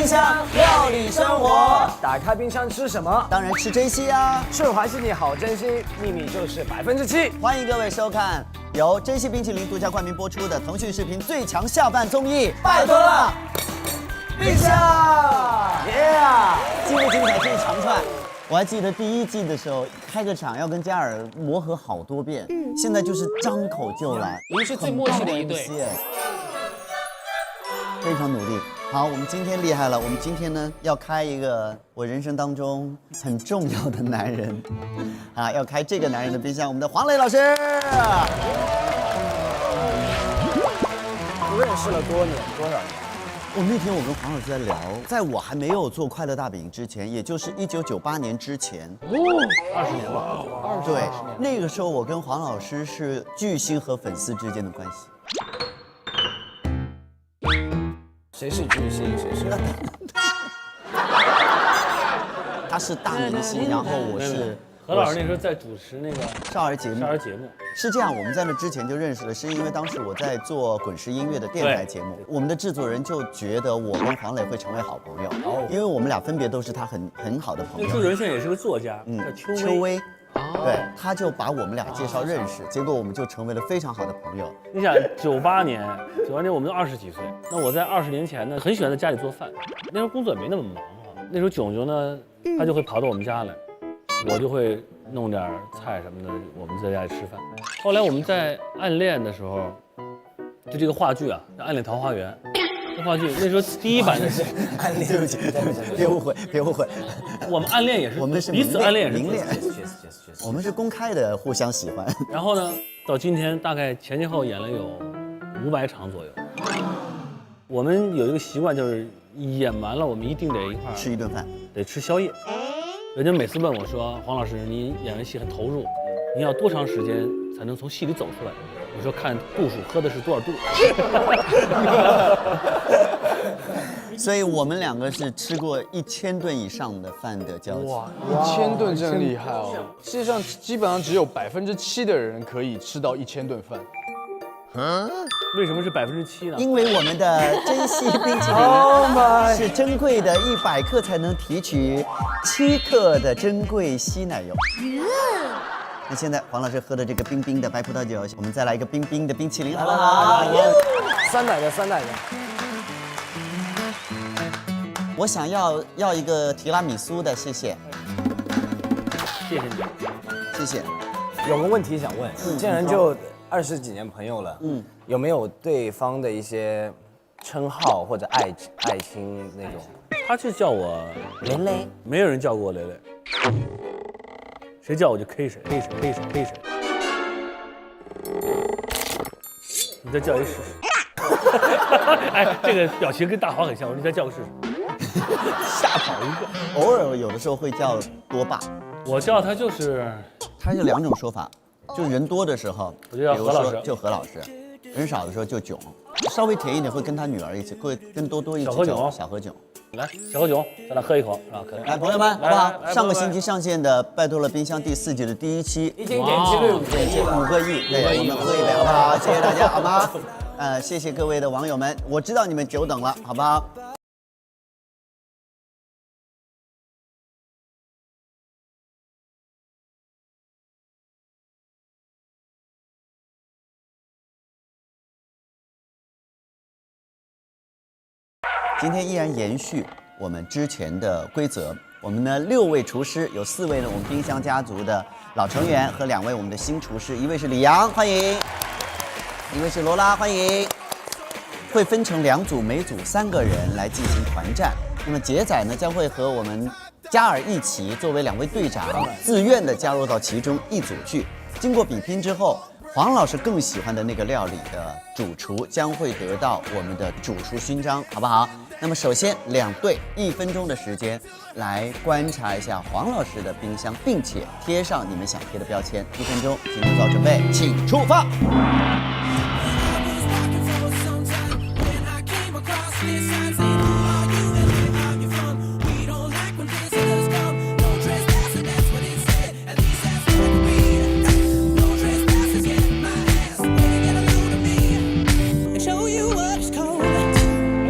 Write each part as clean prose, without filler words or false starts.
冰箱料理生活。打开冰箱吃什么？当然吃珍稀啊！顺怀是你好珍惜，秘密就是7%。欢迎各位收看由珍稀冰淇淋独家冠名播出的腾讯视频最强下饭综艺，拜托了！冰箱，精不精彩这一长串。我还记得第1季的时候，开个场要跟嘉尔磨合好多遍，现在就是张口就来。你们是最默契的一对，非常努力。好，我们今天厉害了，我们今天呢要开一个我人生当中很重要的男人，啊，要开这个男人的冰箱，我们的黄磊老师。认识了多少年？那天我跟黄老师在聊，在我还没有做快乐大本营之前，也就是1998年之前20年吧。对，那个时候我跟黄老师是巨星和粉丝之间的关系。谁是巨星？谁是？他是大明星，然后我是何老师那时候在主持那个少儿节目。是这样，我们在那之前就认识了，是因为当时我在做滚石音乐的电台节目，我们的制作人就觉得我跟黄磊会成为好朋友，因为我们俩分别都是他很好的朋友。制作人现在也是个作家，叫邱薇。对，他就把我们俩介绍认识，结果我们就成为了非常好的朋友。你想，98年我们都20几岁，那我在20年前呢，很喜欢在家里做饭，那时候工作也没那么忙啊。那时候炯炯呢，他就会跑到我们家来，我就会弄点菜什么的，我们在家里吃饭。后来我们在暗恋的时候，就这个话剧啊，《暗恋桃花源》。这话剧那时候第1版的是暗恋，对不起，别误会，别误会。我们暗恋也是，我们是彼此暗恋也是明恋，我们是公开的互相喜欢。然后呢，到今天大概前前后演了有500场左右。我们有一个习惯，就是演完了，我们一定得一块吃一顿饭，得吃宵夜。人家每次问我说：“黄老师，您演完戏很投入，您要多长时间才能从戏里走出来？”我说：“看度数，喝的是多少度。”所以我们两个是吃过1000顿以上的饭的交集。哇，1000顿真厉害哦！世界上基本上只有7%的人可以吃到1000顿饭。为什么是7%呢？因为我们的珍稀冰淇淋是珍贵的100克才能提取7克的珍贵稀奶油。那现在黄老师喝的这个冰冰的白葡萄酒，我们再来一个冰冰的冰淇淋，好不好？酸奶的。我想要一个提拉米苏的，谢谢。谢谢你，谢谢。有个问题想问，既然就20几年朋友了，有没有对方的一些称号或者爱称那种？他就叫我雷雷，没有人叫过我雷雷，谁叫我就 K 谁。你再叫一试试。哎，这个表情跟大黄很像，我说你再叫个试试。吓跑一个。偶尔有的时候会叫多爸，我叫他就是他是2种说法，就人多的时候，我就叫何老师，就何老师；人少的时候就囧，稍微甜一点会跟他女儿一起，会跟多多一起叫小何囧。来，小何囧，咱俩喝一口啊，可以。来，朋友们，好不好？上个星期上线的《拜托了冰箱》第4季的第1期，已经点击率5个亿，对，我们喝一杯好不好？谢谢大家，好吗？谢谢各位的网友们，我知道你们久等了，好不好？今天依然延续我们之前的规则，我们呢6位厨师，有4位呢我们冰箱家族的老成员和2位我们的新厨师，一位是李阳，欢迎；一位是罗拉，欢迎。会分成2组，每组3个人来进行团战。那么杰仔呢将会和我们嘉尔一起作为2位队长，自愿的加入到其中一组去。经过比拼之后，黄老师更喜欢的那个料理的主厨将会得到我们的主厨勋章，好不好？那么首先2队1分钟的时间来观察一下黄老师的冰箱，并且贴上你们想贴的标签。1分钟，请做好准备，请出发。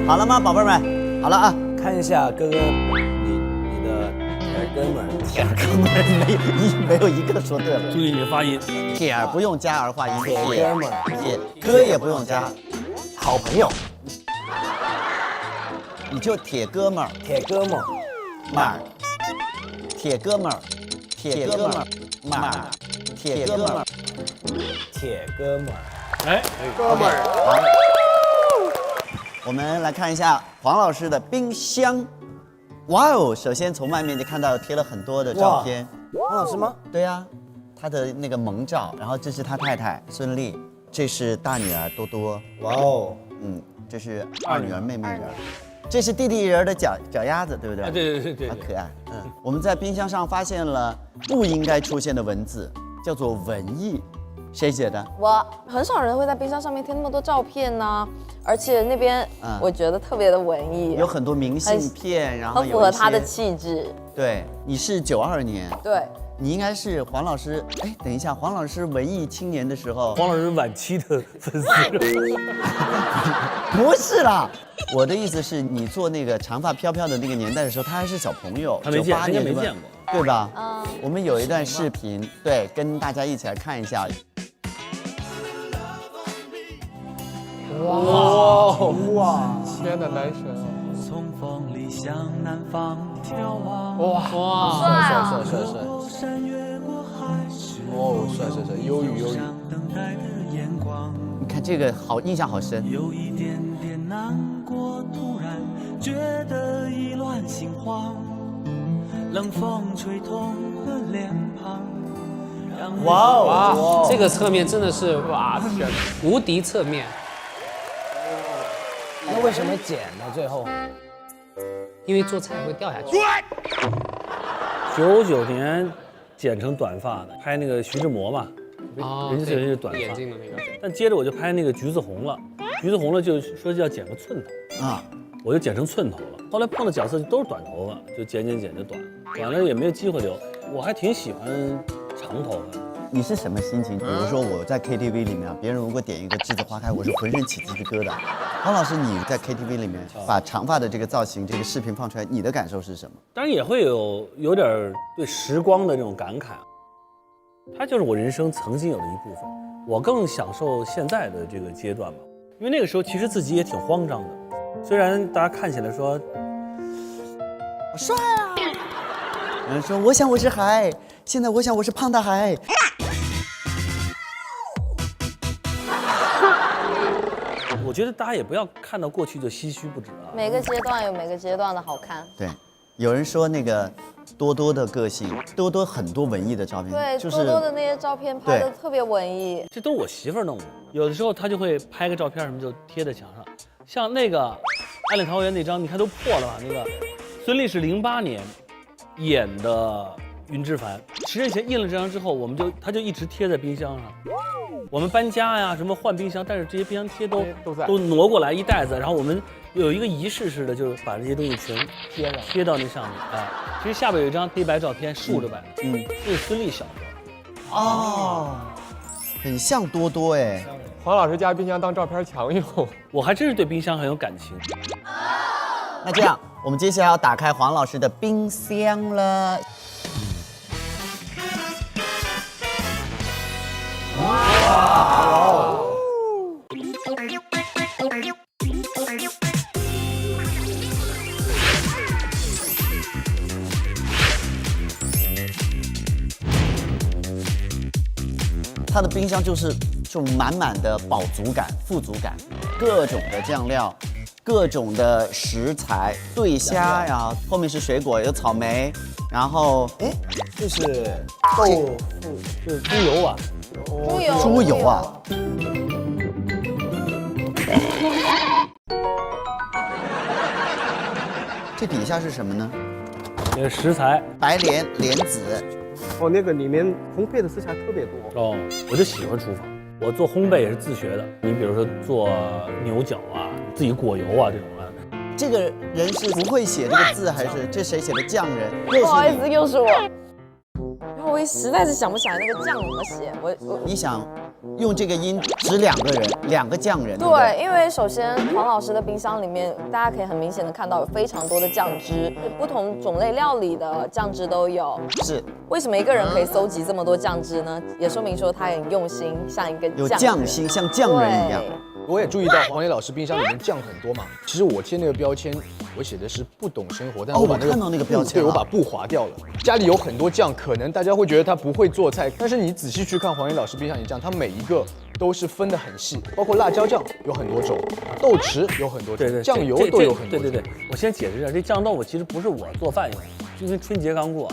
好了吗，宝贝们？好了啊，看一下哥哥，你的哥们儿，铁儿哥们儿没有一个说对了。注意你的发音。铁儿不用加儿化音，铁哥们儿，铁哥也不用加，好朋友，你就铁哥们儿铁哥们儿，们儿，铁哥们儿，铁哥们儿们儿，铁哥们儿。铁哥们儿，哎，哥们儿，好，我们来看一下黄老师的冰箱。哇哦，首先从外面就看到贴了很多的照片。黄老师吗？对呀、他的那个萌照，然后这是他太太孙俪，这是大女儿多多，哇哦，这是二女儿妹妹人，这是弟弟人的脚丫子，对不对？啊，对对对对对，好可爱。我们在冰箱上发现了不应该出现的文字，叫做文艺，谁写的？我很少人会在冰箱上面贴那么多照片呢、而且那边我觉得特别的文艺，有很多明信片，然后很有一些符合他的气质。对，你是92年，对，你应该是黄老师。哎，等一下，黄老师文艺青年的时候，黄老师晚期的粉丝。不是啦。我的意思是你做那个长发飘飘的那个年代的时候，他还是小朋友，他没见98应该年对吧没见过，对吧？我们有一段视频，对，跟大家一起来看一下。天哪，男神啊！从风里向南方眺望，帅啊！帅，山越过海是哦，帅，忧郁。等待的眼光，你看这个好，印象好深。有一点点难过，突然觉得意乱心慌，冷风吹痛了脸庞，让人哇哦，这个侧面真的是哇，天，无敌侧面。那为什么剪呢？最后因为做菜会掉下去。 99年剪成短发的，拍那个徐志摩嘛，人家对是短发眼镜的那个。但接着我就拍那个橘子红了，橘子红了就说要剪个寸头啊，我就剪成寸头了。后来碰的角色都是短头发，就剪就短，短了也没有机会留。我还挺喜欢长头发的。你是什么心情？比如说我在 KTV 里面啊，别人如果点一个栀子花开，我是浑身起鸡皮疙瘩。黄老师，你在 KTV 里面把长发的这个造型、这个视频放出来，你的感受是什么？当然也会有点对时光的这种感慨，它就是我人生曾经有的一部分。我更享受现在的这个阶段吧，因为那个时候其实自己也挺慌张的，虽然大家看起来说好帅啊！有人说我想我是海，现在我想我是胖大海。我觉得大家也不要看到过去就唏嘘不止啊。每个阶段有每个阶段的好看。对，有人说那个多多的个性，多多很多文艺的照片，对，就是多多的那些照片拍的特别文艺。这都是我媳妇儿弄的，有的时候她就会拍个照片什么就贴在墙上，像那个《暗恋桃源》那张，你看都破了吧？那个孙俪是08年演的云之凡，10年前印了这张之后，她就一直贴在冰箱上。我们搬家呀，什么换冰箱，但是这些冰箱贴都挪过来一袋子，然后我们有一个仪式似的，就是把这些东西全贴到那上面啊。其实下边有一张黑白照片，竖着摆，那是孙俪小时候。哦，很像多多哎。黄老师家冰箱当照片墙用。我还真是对冰箱很有感情。那这样，我们接下来要打开黄老师的冰箱了。它的冰箱就是满满的饱足感、富足感，各种的酱料，各种的食材，对虾呀，后面是水果，有草莓，然后这是豆腐，是猪油啊，猪油啊。这底下是什么呢？那个食材白莲子。哦，那个里面烘焙的食材特别多。哦，我就喜欢厨房。我做烘焙也是自学的。你比如说做牛角啊，自己裹油啊这种啊。这个人是不会写这个字，还是这谁写的匠人？不好意思，又是我。然后我实在是想不起来那个酱怎么写，我你想用这个音指2个人，2个匠人。对不对，对，因为首先黄老师的冰箱里面，大家可以很明显的看到有非常多的酱汁，不同种类料理的酱汁都有。是为什么一个人可以搜集这么多酱汁呢？也说明说他很用心，像一个有匠人匠心，像匠人一样。对我也注意到黄磊老师冰箱里面酱很多嘛。其实我贴那个标签，我写的是不懂生活，但是我把我看到那个标签对，了我把布划掉了。家里有很多酱，可能大家会觉得他不会做菜，但是你仔细去看黄磊老师冰箱里酱，它每一个都是分得很细，包括辣椒酱有很多种，豆豉有很多种，酱油都有很多种。对，我先解释一下，这酱豆腐其实不是我做饭用的，就跟春节刚过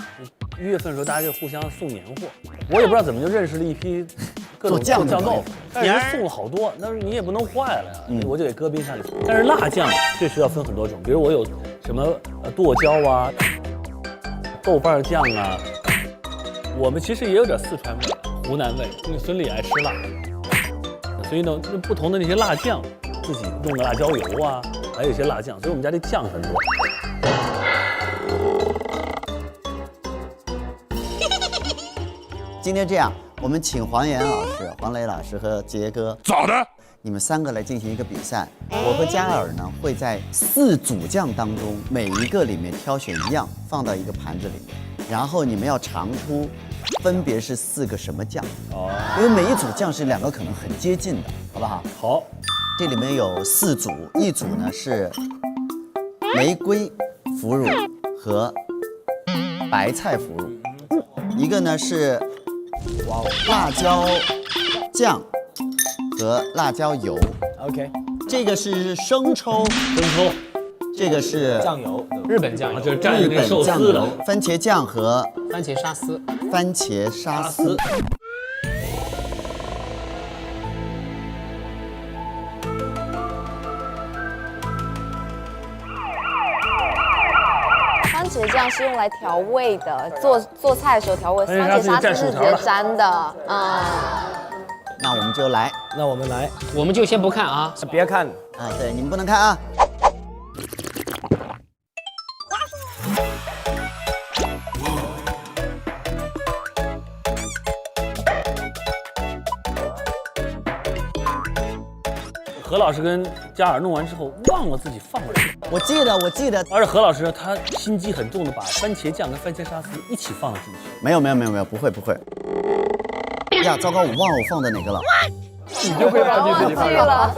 ，1月份的时候大家就互相送年货，我也不知道怎么就认识了一批各种做酱的酱豆腐，但是人送了好多，但是你也不能坏了呀，我就给搁冰箱里。但是辣酱确实要分很多种，比如我有什么剁椒啊、豆瓣酱啊，我们其实也有点四川味、湖南味，因为孙俪爱吃辣，所以呢，不同的那些辣酱，自己用的辣椒油啊，还有一些辣酱，所以我们家这酱很多。今天这样，我们请黄岩老师、黄磊老师和杰哥，咋的？你们3个来进行一个比赛。我和嘉尔呢会在4组酱当中每一个里面挑选1样放到一个盘子里面，然后你们要尝出分别是4个什么酱。哦，因为每一组酱是2个可能很接近的，好不好？好，这里面有4组，一组呢是玫瑰腐乳和白菜腐乳，一个呢是辣椒酱和辣椒油。 OK，这个是生抽，这个是酱油，日本酱油，就是蘸着那日本寿司的酱油，番茄酱和番茄沙司。番茄沙司。番茄酱是用来调味的，做菜的时候调味。番茄番茄沙沙司是蘸薯条的司是直接沾的，那我们就来那我们来，我们就先不看啊，别看，啊，对，你们不能看啊。何老师跟嘉尔弄完之后忘了自己放了什么，我记得，而且何老师呢，他心机很重的把番茄酱跟番茄沙司一起放了进去。没有，不会。呀，糟糕，我忘了我放的哪个了。你就会忘记自己放了。了。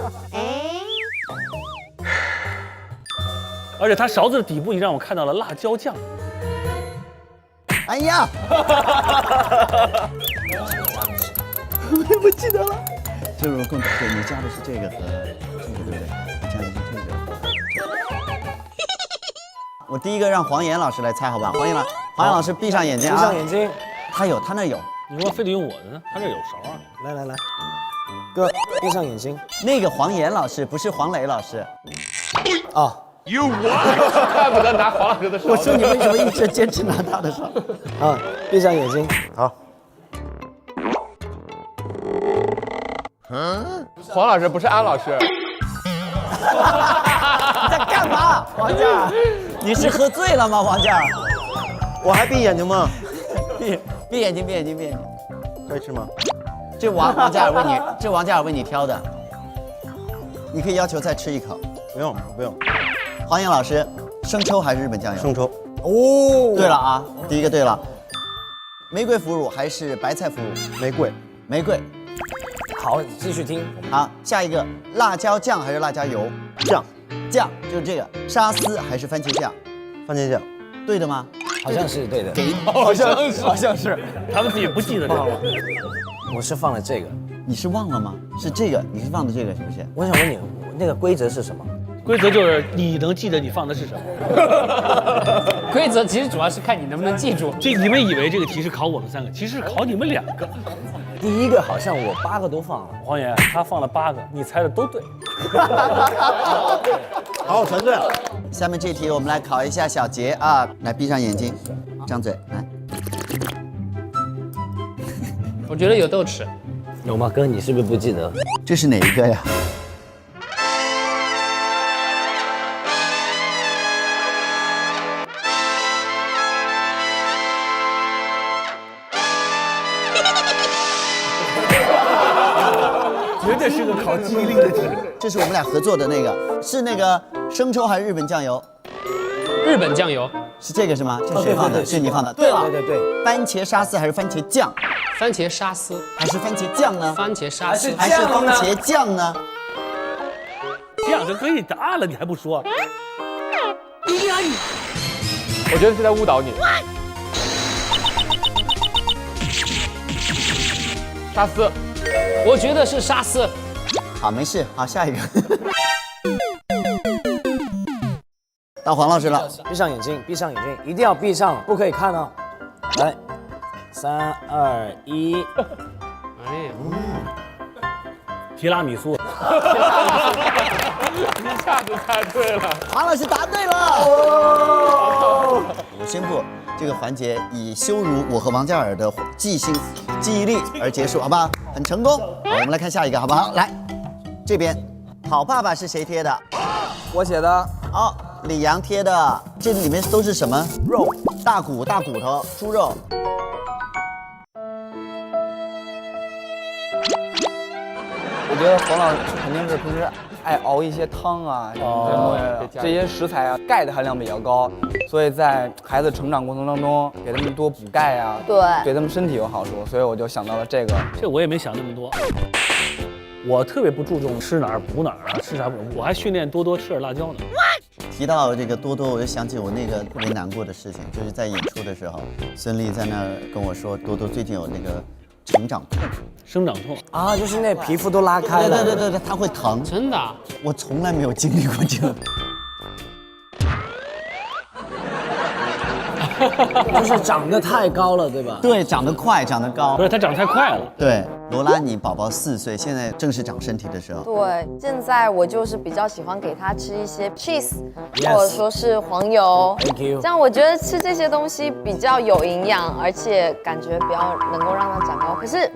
而且他勺子的底部，你让我看到了辣椒酱。哎呀，我也不记得了。这是更对，你加的是这个和这个，对不对？你加的是这个。我第一个让黄岩老师来猜，好不好？黄岩老师闭上眼睛啊！闭上眼睛，他那有。你干嘛非得用我的呢？他这有勺啊。来，哥，闭上眼睛那个黄岩老师不是黄磊老师。啊！ You what？ 怪不得拿黄老师的手。我说你为什么一直坚持拿他的手？啊，闭上眼睛，好。黄老师不是安老师。你在干嘛，王嘉？你是喝醉了吗，王嘉？我还闭眼睛吗？闭眼睛。可以吃吗？这王嘉尔为你挑的，你可以要求再吃一口。不用。黄岩老师，生抽还是日本酱油？生抽。哦，对了啊，第一个对了。玫瑰腐乳还是白菜腐乳？玫瑰。好，继续听。好，下一个辣椒酱还是辣椒油？酱就是这个。沙司还是番茄酱？番茄酱。对的吗？好像是对的，好像是。他们自己不记得这个。我是放了这个。你是忘了吗？是这个，你是放的这个是不是？我想问你，那个规则是什么？规则就是你能记得你放的是什么。规则其实主要是看你能不能记住。这你们以为这个题是考我们3个，其实是考你们2个。第一个好像我8个都放了。黄岩他放了8个，你猜的都对。好，全对了。下面这题我们来考一下小杰啊，来闭上眼睛，张嘴来。我觉得有豆豉，有吗？哥，你是不是不记得？这是哪一个呀？考记忆力的题。这是我们俩合作的那个，是那个生抽还是日本酱油？日本酱油，是这个是吗？这是谁放的？对对对是你放的。对了，对对对，番茄沙司还是番茄酱？番茄沙司，还是番茄酱呢？番茄沙司，还是番茄酱呢？这样就可以答案了，你还不说？我觉得是在误导你。沙司，我觉得是沙司。好，没事，好，下一个。到黄老师了，闭上眼睛，闭上眼睛，一定要闭上，不可以看哦。来，3、2、1，哎呀，提拉米苏。一下子猜对了。黄老师答对了。我宣布这个环节以羞辱我和王嘉尔的记忆力而结束，好不好？很成功。好，我们来看下一个，好不好？来，这边，好爸爸是谁贴的？我写的。哦，李阳贴的。这里面都是什么？肉，大骨头，猪肉。我觉得黄老师肯定是平时爱熬一些汤啊，这些食材啊，钙的含量比较高，所以在孩子成长过程当中，给他们多补钙啊，对他们身体有好处，所以我就想到了这个。这我也没想那么多。我特别不注重吃哪儿补哪儿啊，吃啥补，我还训练多多吃点辣椒呢。提到这个多多，我就想起我那个特别难过的事情，就是在演出的时候，孙俪在那儿跟我说，多多最近有那个成长痛、生长痛啊，就是那皮肤都拉开了。对，它会疼。真的啊？我从来没有经历过这个。就是长得太高了，对吧？对，长得快，长得高。不是，他长得太快了。对，罗拉，你宝宝4岁，现在正是长身体的时候。对，现在我就是比较喜欢给他吃一些 cheese， 或者说是黄油。Thank you。这样我觉得吃这些东西比较有营养，而且感觉比较能够让他长高。可是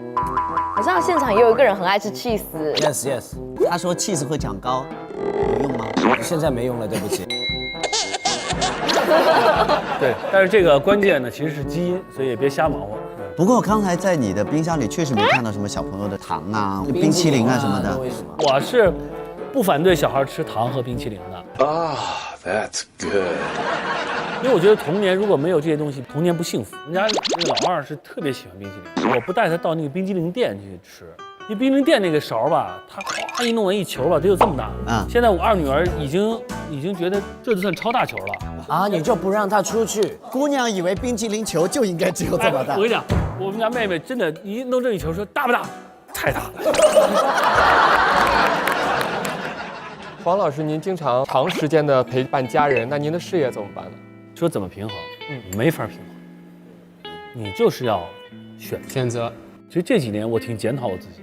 好像现场也有一个人很爱吃 cheese。Yes。他说 cheese 会长高，有用吗？现在没用了，对不起。对，但是这个关键呢其实是基因，所以也别瞎忙活。不过刚才在你的冰箱里确实没看到什么小朋友的糖啊、冰淇淋啊什么的。我是不反对小孩吃糖和冰淇淋的。That's good。因为我觉得童年如果没有这些东西，童年不幸福。人家那个老二是特别喜欢冰淇淋，我不带他到那个冰激凌店去吃。因为冰淇淋店那个勺吧，它哗一弄完一球吧，得有这么大。现在我二女儿已经觉得这就算超大球了啊！你就不让她出去？姑娘以为冰淇淋球就应该只有这么大。我跟你讲，我们家妹妹真的，一弄这一球说大不大？太大了。黄老师，您经常长时间的陪伴家人，那您的事业怎么办呢？说怎么平衡？没法平衡。你就是要选择。其实这几年我挺检讨我自己。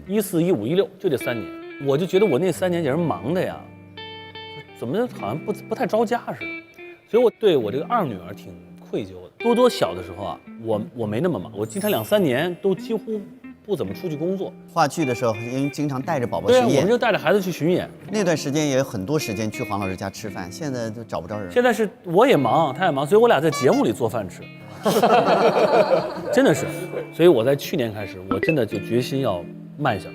14、15、16就这3年，我就觉得我那3年简直忙的呀，怎么好像不太着家似的，所以我对我这个二女儿挺愧疚的。多多小的时候啊，我没那么忙，我经常2、3年都几乎不怎么出去工作。话剧的时候，因为经常带着宝宝巡演，对啊，我们就带着孩子去巡演。那段时间也有很多时间去黄老师家吃饭，现在就找不着人。现在是我也忙，他也忙，所以我俩在节目里做饭吃。真的是，所以我在去年开始，我真的就决心要慢下来，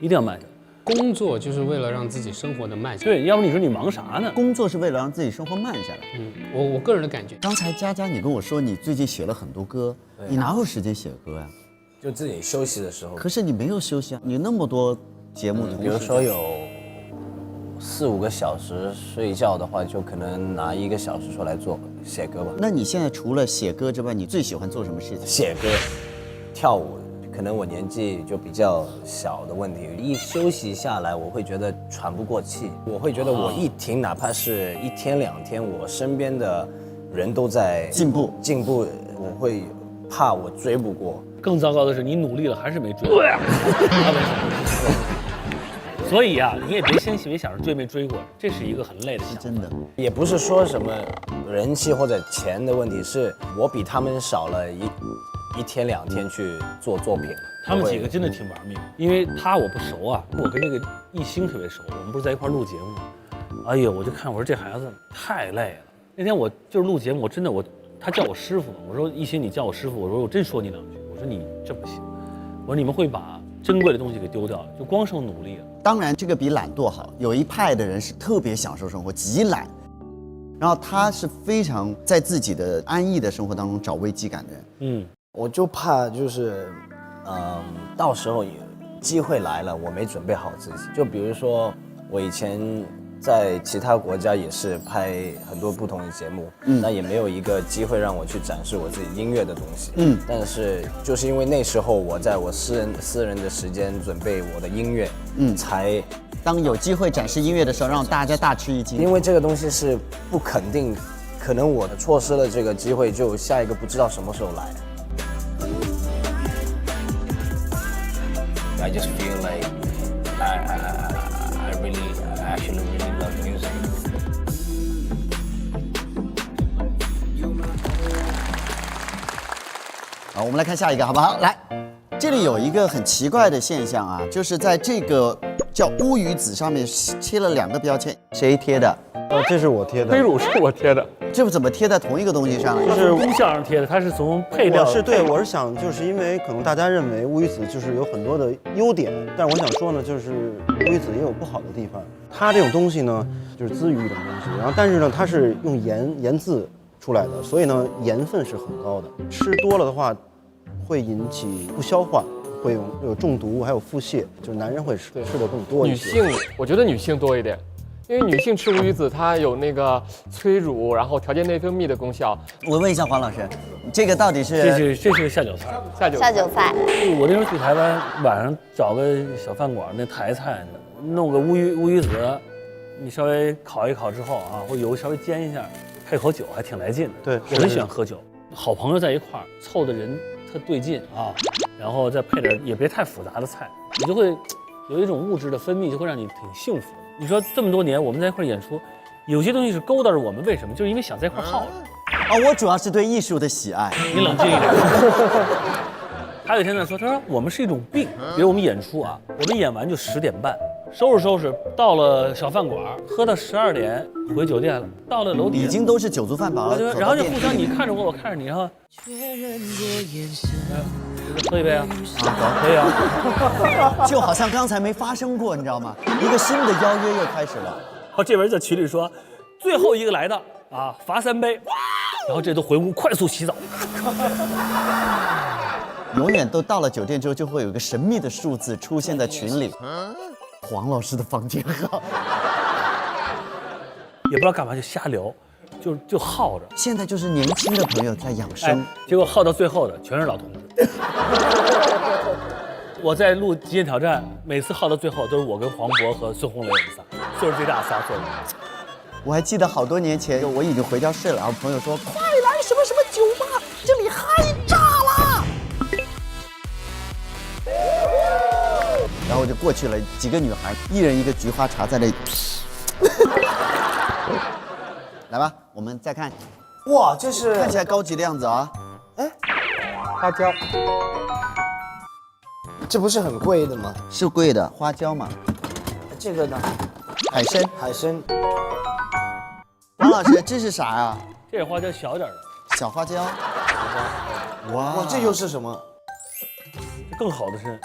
一定要慢下来。工作就是为了让自己生活的慢下来。对，要不你说你忙啥呢？工作是为了让自己生活慢下来。我个人的感觉。刚才佳佳你跟我说你最近写了很多歌，你哪有时间写歌呀？就自己休息的时候。可是你没有休息啊，你那么多节目同时，比如说有4、5个小时睡觉的话，就可能拿1个小时出来写歌吧。那你现在除了写歌之外，你最喜欢做什么事情？写歌、跳舞。可能我年纪就比较小的问题，一休息下来，我会觉得喘不过气。我会觉得我一停，哪怕是1天2天，我身边的人都在进步，我会怕我追不过。更糟糕的是，你努力了还是没追过。所以啊，你也别先别想着追没追过，这是一个很累的想法。真的，也不是说什么人气或者钱的问题，是我比他们少了一天2天去做作品。他们几个真的挺玩命，因为我不熟啊，我跟那个艺兴特别熟，我们不是在一块录节目。哎呦，我就看我说这孩子太累了。那天我就是录节目，他叫我师傅嘛，我说艺兴你叫我师傅，我说我真说你2句，我说你这不行，我说你们会把珍贵的东西给丢掉，就光剩努力了。当然这个比懒惰好，有一派的人是特别享受生活，极懒，然后他是非常在自己的安逸的生活当中找危机感的人。我就怕就是，到时候机会来了，我没准备好自己。就比如说，我以前在其他国家也是拍很多不同的节目，那也没有一个机会让我去展示我自己音乐的东西。但是就是因为那时候我在我私人的时间准备我的音乐，才当有机会展示音乐的时候，让大家大吃一惊。因为这个东西是不肯定，可能我错失了这个机会，就下一个不知道什么时候来。I just feel like I actually really love music. 好，我们来看下一个，好不好？来，这里有一个很奇怪的现象啊，就是在这个叫乌鱼子上面贴了2个标签，谁贴的？这是我贴的。飞乳是我贴的。这怎么贴在同一个东西上呢？就是功效上贴的，它是从配料。我是想，就是因为可能大家认为乌鱼子就是有很多的优点，但是我想说呢，就是乌鱼子也有不好的地方。它这种东西呢，就是滋鱼一种东西，然后但是呢，它是用盐渍出来的，所以呢，盐分是很高的。吃多了的话，会引起不消化，会有中毒，还有腹泻，就是男人会吃的更多一些。我觉得女性多一点。因为女性吃乌鱼子，它有那个催乳，然后调节内分泌的功效。我问一下黄老师，这个到底是？这是个下酒菜。下酒菜。我那时候去台湾，晚上找个小饭馆，那台菜弄个乌鱼子，你稍微烤一烤之后啊，或油稍微煎一下，配口酒还挺来劲的。对，我很喜欢喝酒，好朋友在一块儿，凑的人特对劲啊，然后再配点也别太复杂的菜，你就会有一种物质的分泌，就会让你挺幸福的。你说这么多年我们在一块演出，有些东西是勾搭着我们，为什么？就是因为想在一块耗着。我主要是对艺术的喜爱。你冷静一点。他有一天在说，他说我们是一种病，比如我们演出啊，我们演完就10点半，收拾，到了小饭馆，喝到12点回酒店了，到了楼底已经都是酒足饭饱了，然后就互相你看着我，我看着你，然后喝一杯啊，可以啊，就好像刚才没发生过，你知道吗？一个新的邀约又开始了。然后这边在群里说，最后一个来的啊，罚3杯，然后这都回屋快速洗澡。永远都到了酒店之后，就会有一个神秘的数字出现在群里。黄老师的房间号，也不知道干嘛就瞎聊，就耗着。现在就是年轻的朋友在养生，结果耗到最后的全是老同志。我在录《极限挑战》，每次耗到最后都是我跟黄渤和孙红雷我们仨，岁数最大仨坐着。我还记得好多年前，我已经回家睡了，然后朋友说：“快来什么什么酒吧，这里嗨炸了！”然后我就过去了，几个女孩，一人一个菊花茶在那里。来吧，我们再看。哇，这是看起来高级的样子啊！哎，花椒，这不是很贵的吗？是贵的，花椒嘛。这个呢？海参。海参。王老师，这是啥呀？这是花椒小点的。小花椒。哇，这又是什么？这更好的是。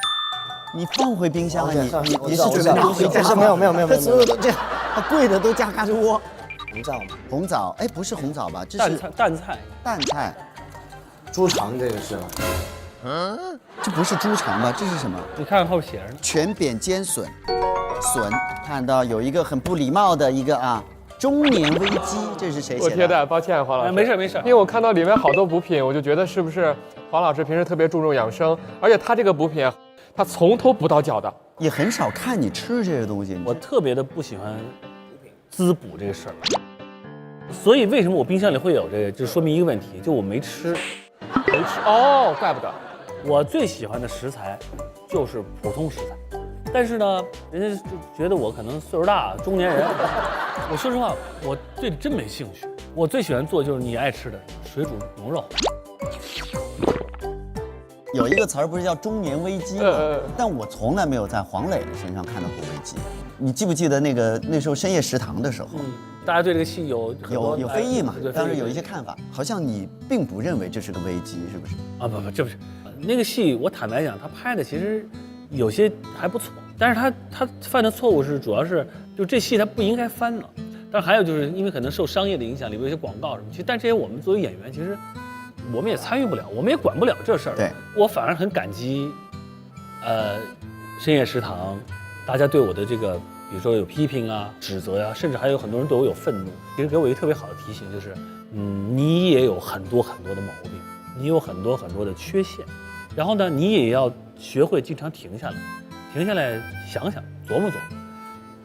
你放回冰箱了，你是准备拿回家？没有，所有都这样，它贵的都加嘎吱窝。红枣吗？红枣，哎，不是红枣吧？这是蛋菜，猪肠这个是吗？这不是猪肠吧？这是什么？你看后边写着呢。全扁尖笋，看到有一个很不礼貌的一个啊，中年危机，这是谁写的？我贴的，抱歉，黄老师。没事。因为我看到里面好多补品，我就觉得是不是黄老师平时特别注重养生，而且他这个补品，他从头补到脚的，也很少看你吃这些东西。我特别的不喜欢滋补这个事儿，所以为什么我冰箱里会有这个，就说明一个问题，就我没吃。哦，怪不得。我最喜欢的食材就是普通食材，但是呢，人家就觉得我可能岁数大，中年人。我说实话，我对这真没兴趣。我最喜欢做就是你爱吃的水煮牛肉。有一个词儿不是叫中年危机吗？但我从来没有在黄磊的身上看到过危机。你记不记得那时候深夜食堂的时候，大家对这个戏有非议嘛？当时有一些看法，好像你并不认为这是个危机，是不是？啊不，这不是。那个戏我坦白讲，他拍的其实有些还不错，但是他犯的错误是主要是就这戏他不应该翻了，但还有就是因为可能受商业的影响，里边有些广告什么，其实但这些我们作为演员，其实我们也参与不了，我们也管不了这事儿。对，我反而很感激，深夜食堂，大家对我的这个，比如说有批评啊、指责呀、甚至还有很多人对我有愤怒，其实给我一个特别好的提醒，就是你也有很多很多的毛病，你有很多很多的缺陷，然后呢，你也要学会经常停下来。停下来想想，琢磨琢磨，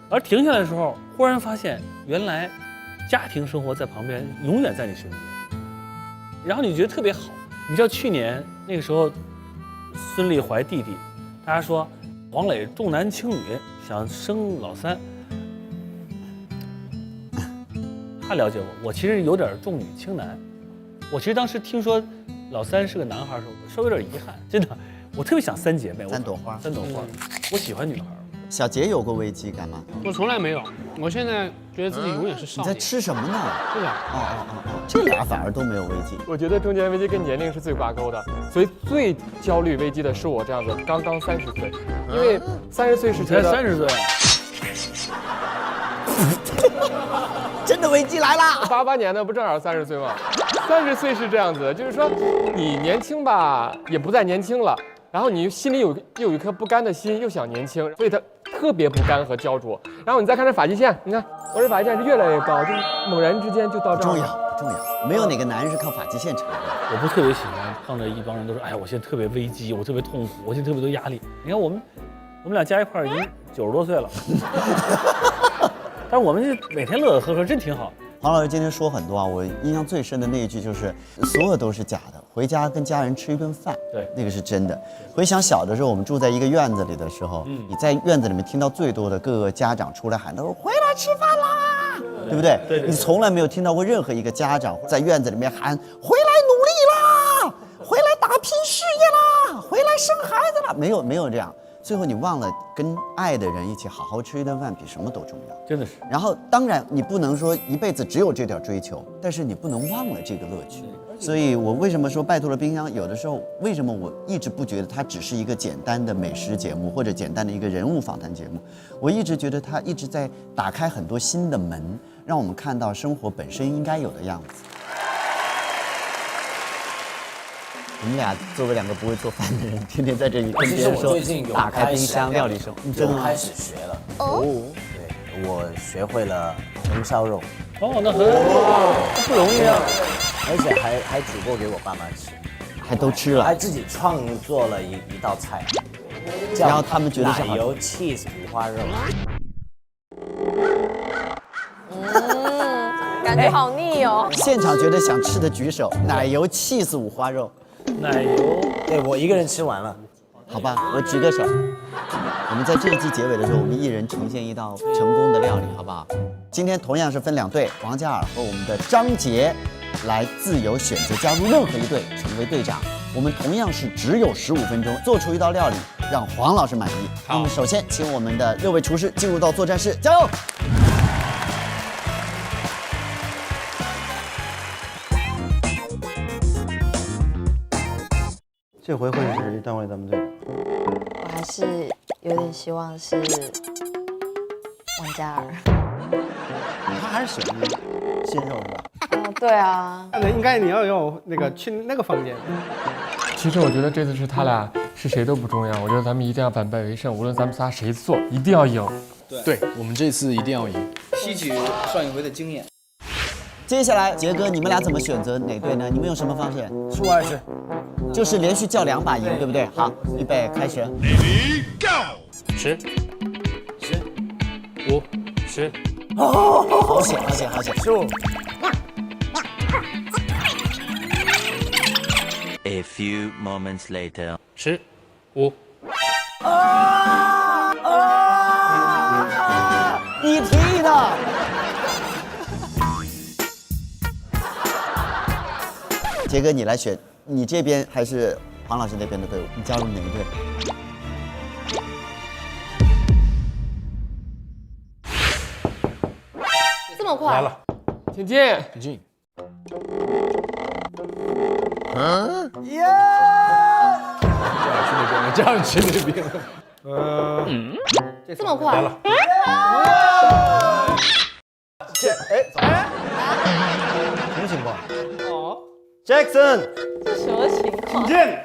而停下来的时候，忽然发现原来家庭生活在旁边，永远在你身边，然后你觉得特别好。你知道去年那个时候，孙俪怀弟弟，大家说黄磊重男轻女，想生老三。他了解我，我其实有点重女轻男。我其实当时听说老三是个男孩的时候，我稍微有点遗憾，真的。我特别想三姐妹，三朵花，我喜欢女孩。小杰有过危机感吗？我从来没有，我现在觉得自己永远是少年。你在吃什么呢？对啊，这俩反而都没有危机。我觉得中间危机跟年龄是最挂钩的，所以最焦虑危机的是我这样子，刚刚30岁，因为30岁是觉得才30岁。真的危机来了！88年的不正好30岁吗？30岁是这样子的，就是说你年轻吧，也不再年轻了。然后你心里又有一颗不甘的心，又想年轻，所以他特别不甘和焦灼。然后你再看这发际线，你看我这发际线是越来越高，就猛然之间就到这儿了。不重要，没有哪个男人是靠发际线成的。我不特别喜欢碰着一帮人都说，哎呀，我现在特别危机，我特别痛苦，我现在特别多压力。你看我们俩加一块儿已经90多岁了，但是我们就每天乐乐呵呵，真挺好。黄老师今天说很多啊，我印象最深的那一句就是所有都是假的，回家跟家人吃一顿饭，对，那个是真的。回想小的时候，我们住在一个院子里的时候，你在院子里面听到最多的各个家长出来喊都是回来吃饭啦，对不对？对。你从来没有听到过任何一个家长在院子里面喊回来努力啦，回来打拼事业啦，回来生孩子啦，没有这样。最后你忘了跟爱的人一起好好吃一顿饭比什么都重要，真的是。然后当然你不能说一辈子只有这点追求，但是你不能忘了这个乐趣。所以我为什么说拜托了冰箱，有的时候为什么我一直不觉得它只是一个简单的美食节目或者简单的一个人物访谈节目，我一直觉得它一直在打开很多新的门，让我们看到生活本身应该有的样子。我们俩作为2个不会做饭的人，天天在这里跟别人说打开冰箱料理生，你真的开始学了哦。对，我学会了红烧肉。哦，那不容易啊！而且还煮过给我爸妈吃，还都吃了，还自己创作了一道菜，然后他们觉得是奶油 cheese 五花肉。感觉好腻哦。现场觉得想吃的举手，奶油cheese五花肉。奶油，对我一个人吃完了，好吧，我举个手。我们在这一季结尾的时候，我们一人呈现一道成功的料理，好不好？今天同样是分2队，王嘉尔和我们的张杰来自由选择加入任何一队成为队长。我们同样是只有15分钟做出一道料理，让黄老师满意。那么首先请我们的6位厨师进入到作战室，加油！这回会是谁当为咱们队长？我还是有点希望是王嘉尔。他还是喜欢鲜肉是吧？对啊。那应该你要有那个去那个房间。其实我觉得这次是他俩是谁都不重要，我觉得咱们一定要反败为胜，无论咱们仨谁做，一定要赢。对，我们这次一定要赢，吸取上一回的经验。接下来杰哥，你们俩怎么选择哪队呢？你们有什么方向？15、20，就是连续叫2把赢，对不对？好，预备开始。Ready go！ 10、5、10。哦，好险，好险，好险！15。A few moments later. 10、5。你提议的。杰哥，你来选，你这边还是黄老师那边的队伍？你加入哪一队？这么快？来了，请进，请进。耶！这样去那边了，这样去那边了。这么快？什么情况？哦 ，Jackson， 这什么情况？请见。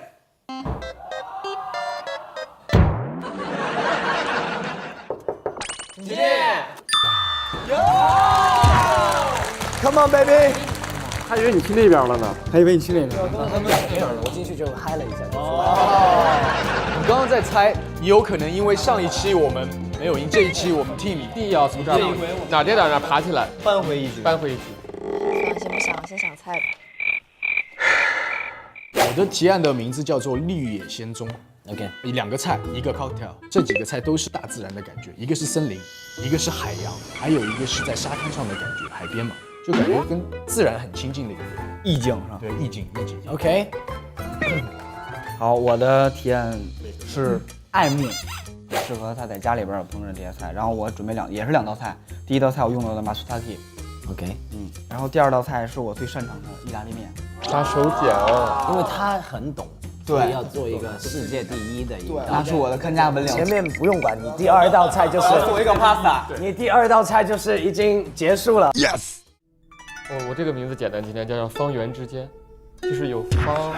请见。Come on baby。还以为你去那边了呢，还以为你去那边。我进去就嗨了一下。你刚刚在猜，也有可能因为上一期我们没有赢，这一期我们 team 一定要从这儿哪跌哪爬起来，扳回一局。扳回一局。先不想，先想菜吧。我的提案的名字叫做绿野仙踪。OK， 2个菜，一个 cocktail， 这几个菜都是大自然的感觉，一个是森林，一个是海洋，还有一个是在沙滩上的感觉，海边嘛，就感觉跟自然很亲近的一个意境是吧？对，意境。OK， 好，我的提案是爱慕，适合他在家里边烹饪这些菜。然后我准备也是2道菜，第一道菜我用到了 masutake， OK， 然后第2道菜是我最擅长的意大利面，杀手锏，因为他很懂。对，要做一个世界第一的一个，那是我的看家本领。前面不用管，你第2道菜就是做一个 pasta， 你第2道菜就是已经结束了。Yes。我这个名字简单，今天叫做方圆之间，就是有方，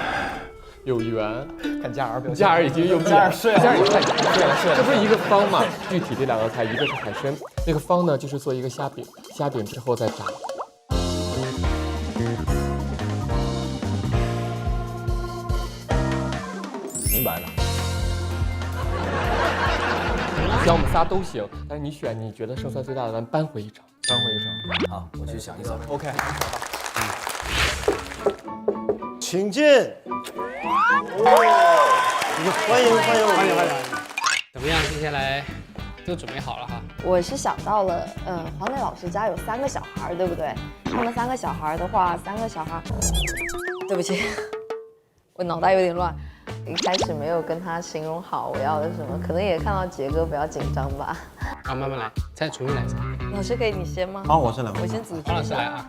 有圆。看嘉儿表现，嘉儿已经用嘉儿睡了，嘉儿也快睡了。这不是一个方嘛？具体这2道菜，一个是海参，那个方呢就是做一个虾饼，虾饼之后再炸。明白了。想我们仨都行，但是你选你觉得胜算最大的，咱扳回一城。扳回一城。好，我去想一想。 OK。请进。欢迎。怎么样？接下来都准备好了哈。我是想到了，黄磊老师家有3个小孩，对不对？他们3个小孩的话，3个小孩，对不起，我脑袋有点乱。一开始没有跟他形容好我要的什么，可能也看到杰哥比较紧张吧。好，慢慢来，再重新来一次。老师可以你先吗？好，我先来。我先组织。黄老师来啊。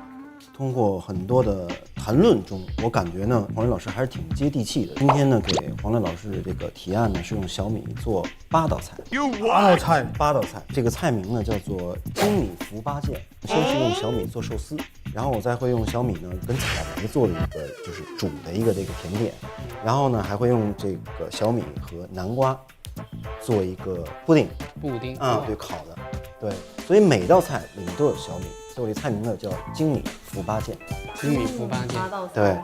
通过很多的谈论中，我感觉呢，黄磊老师还是挺接地气的。今天呢，给黄磊老师的这个提案呢，是用小米做8道菜。8道菜。这个菜名呢叫做精米福八件。先是用小米做寿司，然后我再会用小米呢跟草莓做的一个就是煮的一个这个甜点，然后呢还会用这个小米和南瓜做一个布丁。啊，对，烤的。对，所以每道菜里面都有小米。所以我的菜名呢叫精米福八件。精米福八件。对。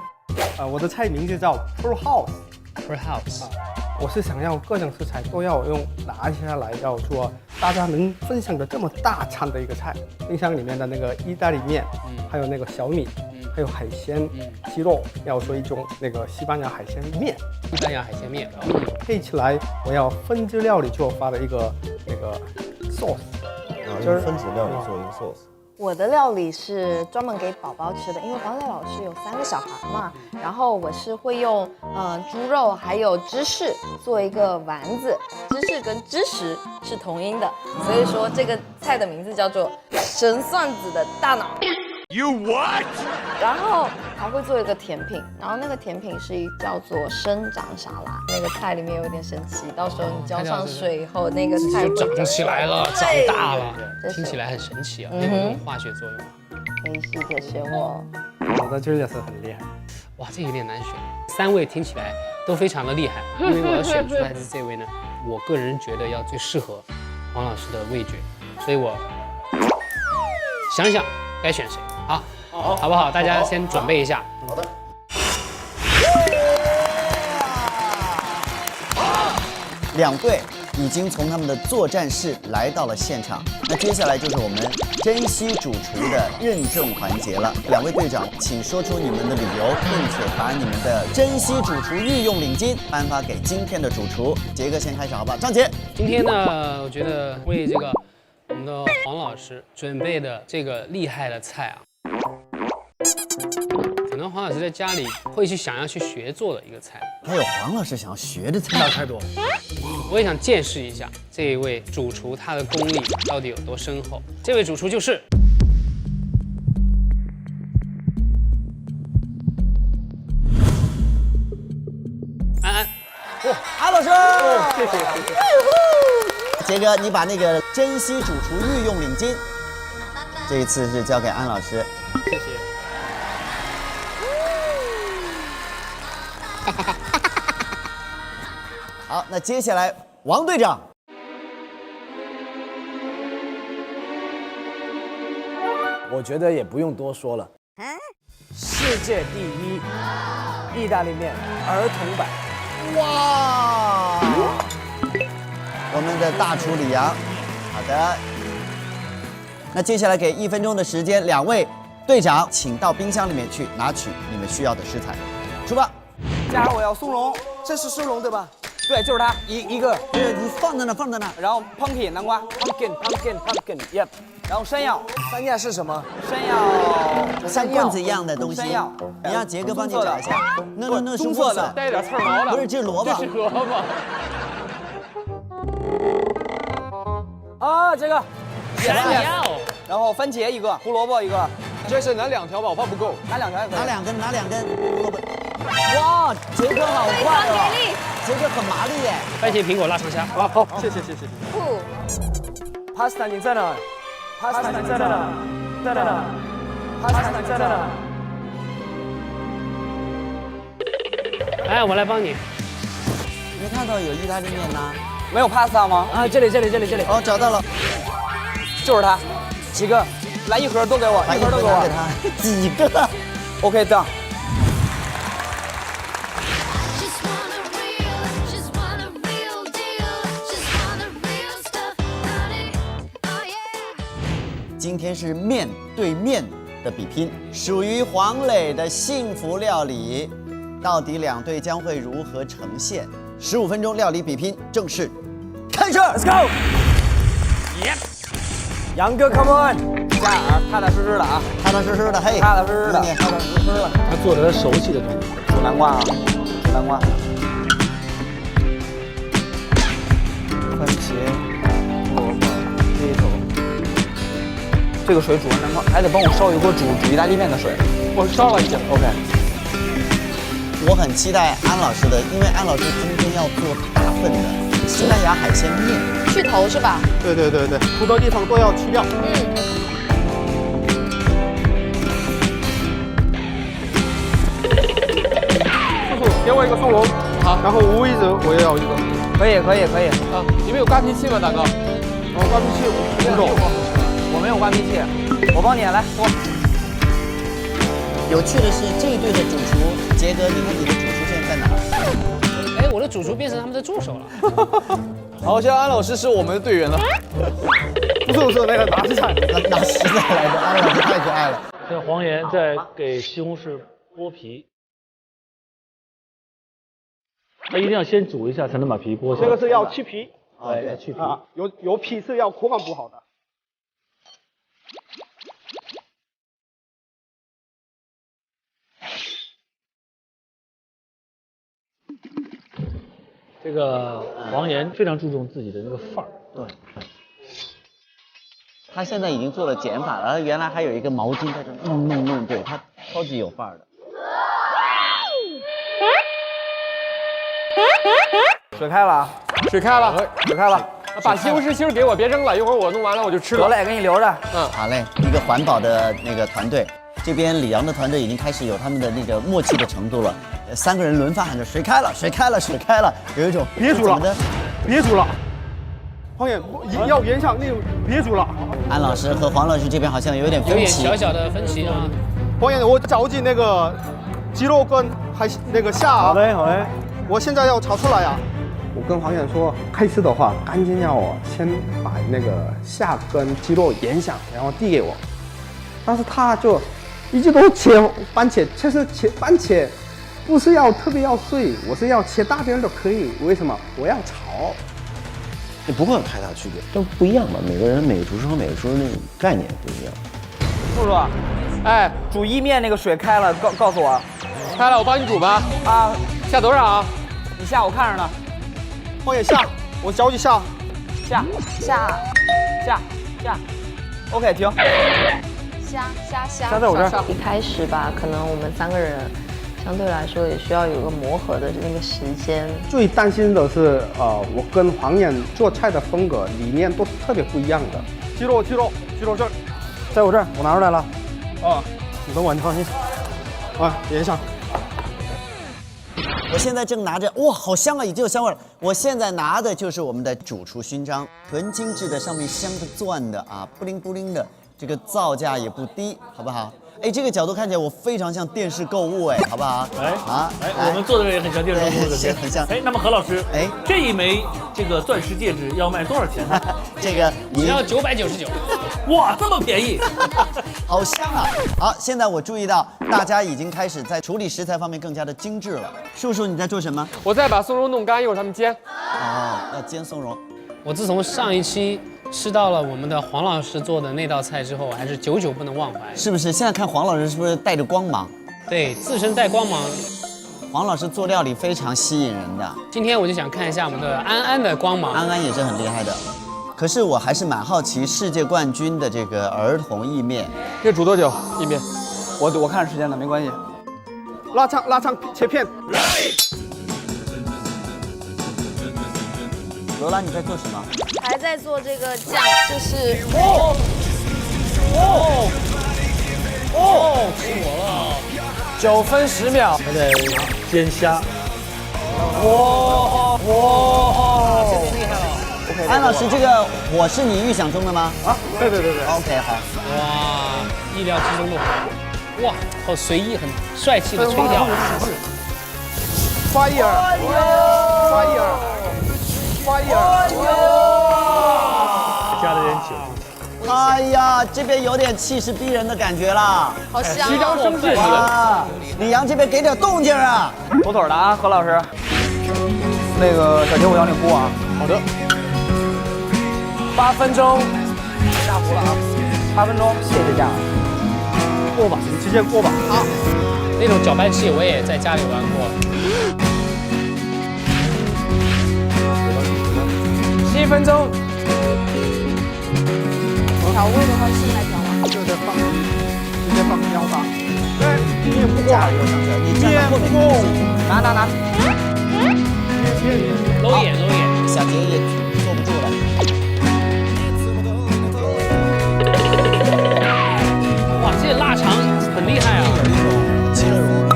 我的菜名就叫 Pearl House。 Pearl House。我是想要各种食材都要用拿下来，要做大家能分享的这么大餐的一个菜。冰箱里面的那个意大利面，还有那个小米，还有海鲜、鸡肉，要做一种那个西班牙海鲜面。西班牙海鲜面。配起来，我要分子料理做发的一个那个 sauce。用分子料理做一个 sauce。我的料理是专门给宝宝吃的，因为黄磊老师有3个小孩嘛，然后我是会用猪肉还有芝士做一个丸子，芝士跟芝士是同音的，所以说这个菜的名字叫做神算子的大脑。You what？ 然后还会做一个甜品，然后那个甜品是叫做生长沙拉，那个菜里面有点神奇，到时候你浇上水以后，那个菜就长起来了，长大了，听起来很神奇啊，那种化学作用。可以试着选我。我的真的是很厉害。哇，这有点难选，3位听起来都非常的厉害，因为我要选出来的这位呢，我个人觉得要最适合黄老师的味觉，所以我想想该选谁。好，好不好？大家先准备一下。好的。2队已经从他们的作战室来到了现场，那接下来就是我们珍惜主厨的认证环节了。2位队长，请说出你们的理由，并且把你们的珍惜主厨御用礼金颁发给今天的主厨。杰哥先开始好不好？张杰。今天呢，我觉得为这个我们的黄老师准备的这个厉害的菜啊，可能黄老师在家里会去想要去学做的一个菜。还有黄老师想要学的菜太多。我也想见识一下这一位主厨他的功力到底有多深厚。这位主厨就是安安。安老师，谢谢。杰哥，你把那个珍稀主厨御用领巾，这一次是交给安老师。谢谢。好，那接下来王队长。我觉得也不用多说了，世界第一意大利面儿童版。哇！我们的大厨李阳，好的。那接下来给1分钟的时间，2位队长请到冰箱里面去拿取你们需要的食材，出发。家我要松茸，这是松茸对吧？对，就是它，一个。对，你放在那，放在那。然后 pumpkin 南瓜 pumpkin，yep。然后山药，山药是什么？山药像棍子一样的东西。山药，你让杰哥帮你找一下。那棕色的，带点刺毛的。不是，这是萝卜。这是萝卜。啊，这个山药，然后番茄一个，胡萝卜一个。这是拿2条吧，我怕不够。拿2条也可以。拿两根胡萝卜。哇，杰哥好快哦！杰哥很麻利耶。番茄苹果腊肠虾。啊，好，谢谢。Pasta 你在哪 ？Pasta 你在哪？在哪 ？Pasta 你在哪？哎，我来帮你。没看到有意大利面呢？没有 pasta 吗？啊，这里。哦，找到了，就是它，几个？来1盒都给我，1盒都给我。给他几个 ？OK， done。今天是面对面的比拼，属于黄磊的幸福料理，到底2队将会如何呈现？15分钟料理比拼正式开始 ，Let's go。杨哥 ，Come on， 加耳，踏踏实实的啊，踏踏实实的，嘿，踏踏实实的，踏踏实实的。他做的他熟悉的东西。煮南瓜啊，煮南瓜，番茄、萝卜、黑头。这个水煮完南瓜，还得帮我烧一锅煮意大利面的水。我烧了已经 ，OK。我很期待安老师的，因为安老师今天要做大份的西班牙海鲜面，去头是吧？对，土的地方都要去掉。叔叔，给我一个松茸，好，然后乌鱼子我也要一个。可以。啊，你们有刮皮器吗，大哥？刮皮器我不懂，我没有刮皮器，我帮你来我。有趣的是，这一队的主厨杰哥，你看你的主厨现在在哪儿？哎，我的主厨变成他们的助手了。好，现在安老师是我们的队员了。不是那个拿食材，拿食材来的，安老师太可爱了。现在黄岩在给西红柿剥皮，他一定要先煮一下才能把皮剥下来。这个是要去皮，对，要去皮。啊，有皮是要口感不好的。这个黄岩非常注重自己的那个范儿。对。他现在已经做了减法了，原来还有一个毛巾在这弄，对他超级有范儿的。水开了啊！水开了。把西红柿芯给我，别扔了，一会儿我弄完了我就吃了。得嘞，给你留着。好嘞，一个环保的那个团队，这边李阳的团队已经开始有他们的那个默契的程度了，3个人轮番喊着水开了，有一种别煮了。黄岩要原厂那种，别煮了。安老师和黄老师这边好像有点分歧，小小的分歧啊。黄岩，我着急那个鸡肉跟还那个虾。好嘞。我现在要炒出来呀。我跟黄岩说，开吃的话，赶紧要我先把那个虾跟鸡肉腌上，然后递给我。但是他就一直都切番茄，其实切番茄不是要特别要碎，我是要切大边都可以。为什么？我要炒。也不会有太大区别，都不一样嘛。每个厨师和每个厨师那个概念不一样。叔叔，哎，煮意面那个水开了，告诉我。开了，我帮你煮吧。啊，下多少啊？你下，我看着呢。黄岩下，我着急下。下。OK， 停。虾在我这儿。一开始吧，可能我们3个人相对来说也需要有个磨合的那个时间。最担心的是，我跟黄远做菜的风格理念都是特别不一样的。鸡肉这儿，在我这儿，我拿出来了。啊，你等我，你放心。啊，连上。我现在正拿着，哇，好香啊，已经有香味了。我现在拿的就是我们的主厨勋章，纯精致的，上面镶着钻的啊，布灵布灵的，这个造价也不低，好不好？哎，这个角度看起来我非常像电视购物，哎，好不好？我们做的也很像电视购物的，很像。哎，那么何老师，哎，这一枚这个钻石戒指要卖多少钱呢？这个只要999。哇，这么便宜，好香啊！好，现在我注意到大家已经开始在处理食材方面更加的精致了。叔叔，你在做什么？我再把松茸弄干，一会儿他们煎。哦，要煎松茸。我自从上一期吃到了我们的黄老师做的那道菜之后，还是久久不能忘怀。是不是？现在看黄老师是不是带着光芒？对，自身带光芒。黄老师做料理非常吸引人的。今天我就想看一下我们的安安的光芒。安安也是很厉害的。可是我还是蛮好奇世界冠军的这个儿童意面，这煮多久？意面？我看时间的，没关系。拉长切片。罗拉，你在做什么？还在做这个酱，就是吃我了！9分10秒。还在煎虾。哇！这个厉害了。安老师，这个火是你预想中的吗？啊，对。OK， 好。哇，意料之中的火。哇，好随意，很帅气的吹调。Fire！加了点酒。哎呀，这边有点气势逼人的感觉啦，好香即将升级啊！李阳这边给点动静啊！妥妥的啊，何老师。那个小杰，我要你呼啊。好的。 8分钟，下壶了啊！8分钟，谢谢家。过吧，你直接过吧。好，那种搅拌器我也在家里玩过。7分钟。调味的话是来调吗？就得放，直接放腰吧。对，面不过，你站在后面。拿。搂眼。小杰也坐不住了。 哇，这腊肠很厉害啊！有一种其乐融融。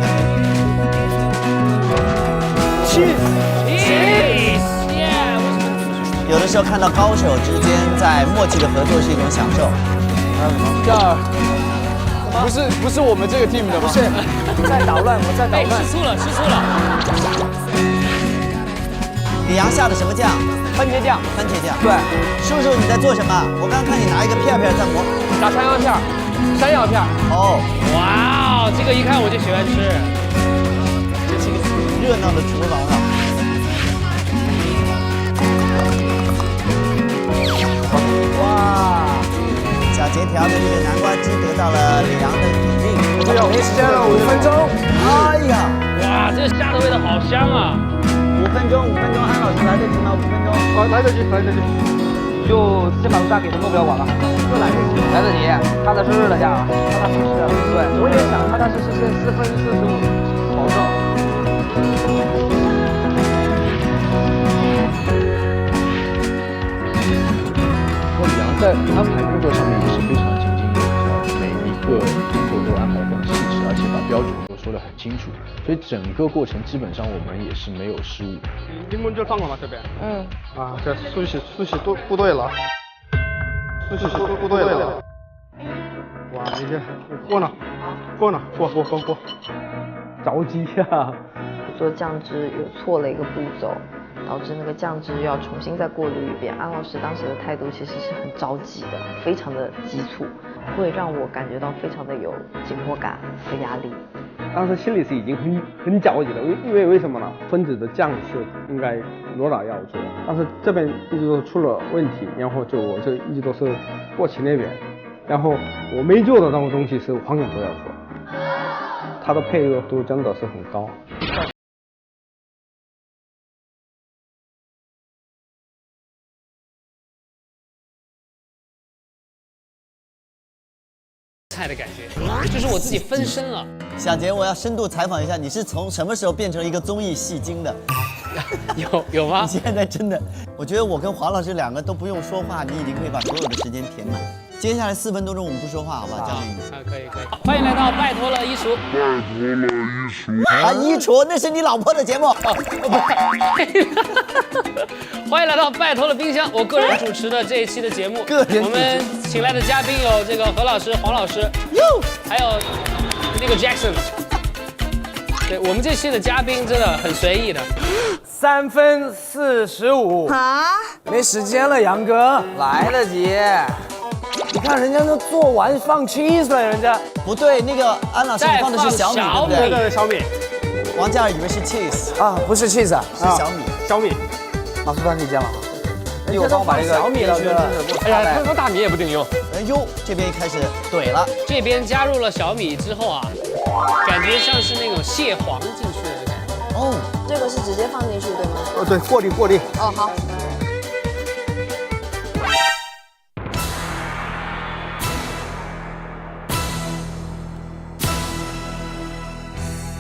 有的时候看到高手之间在默契的合作是一种享受。还有什么？这儿不是我们这个 team 的吗？不是，在捣乱，我在捣乱。吃醋了。李阳下的什么酱？番茄酱。对。叔叔你在做什么？我刚看你拿一个片在磨。炸山药片。 山药片哦，哇哦，这个一看我就喜欢吃。这是一个热闹的厨房啊！哇，小杰调的这个南瓜汁得到了李阳的肯定。这要没时间了，5分钟。哎呀，哇，这虾的味道好香啊！5分钟，安老师来得及吗？5分钟。好，来得及。就先把炸给什么都不要管了，就来得及，踏踏实实的下，踏踏实实的。对，我也想踏踏实实4分45，保证。李阳在安排工作上面也是非常井井有条，每一个动作都安排得非常细致，而且把标准都说得很清楚，所以整个过程基本上我们也是没有失误。柠檬汁放了吗？这边？嗯。啊，这苏洗都部队了，苏洗都部队了。哇，你这过呢，着急呀！做酱汁有错了一个步骤，导致那个酱汁要重新再过滤一遍。安老师当时的态度其实是很着急的，非常的急促，会让我感觉到非常的有紧迫感和压力。当时心里是已经很着急了，因为什么呢？分子的酱是应该罗老要做，但是这边一直都出了问题，然后我就一直都是过期那边，然后我没做的那种东西是黄远都要做，它的配合度真的是很高。菜的感觉，就是我自己分身了。小杰，我要深度采访一下，你是从什么时候变成一个综艺戏精的？有吗？你现在真的，我觉得我跟黄老师两个都不用说话，你已经可以把所有的时间填满。接下来4分多钟我们不说话，好不好？交给你。可以。欢迎来到拜托了衣橱。啊，衣橱那是你老婆的节目。欢迎来到拜托了冰箱，我个人主持的这一期的节目。我们请来的嘉宾有这个何老师、黄老师，还有那个 Jackson。对我们这期的嘉宾真的很随意的。3分45啊，没时间了，杨哥，来得及。你看人家都做完放 cheese 了，人家不对，那个安老师你放的是小米，对不对？小米。王嘉尔以为是 cheese 啊，不是 cheese 啊，是小米。小米，马苏丹可以见了哈。人家都把这个小米了，哎呀，他说大米也不顶用。哎呦，这边开始怼了。这边加入了小米之后啊，感觉像是那种蟹黄进去的感觉。哦，这个是直接放进去对吗？对，过滤。哦，好。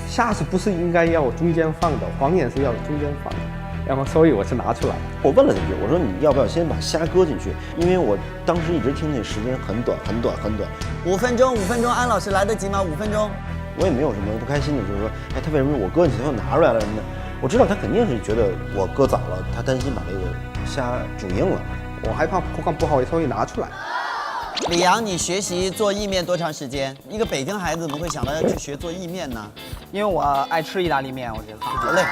虾是不是应该要中间放的？黄眼是要中间放的，然后所以我是拿出来。我问了几句，我说你要不要先把虾搁进去？因为我当时一直听那时间很短。5分钟，安老师来得及吗？5分钟。我也没有什么不开心的，就是说，哎，他为什么我搁进去他又拿出来了什么的？我知道他肯定是觉得我搁早了，他担心把这个虾煮硬了。我害怕口感不好，所以拿出来。李阳，你学习做意面多长时间？一个北京孩子怎么会想到要去学做意面呢？因为我爱吃意大利面，我觉得。好嘞，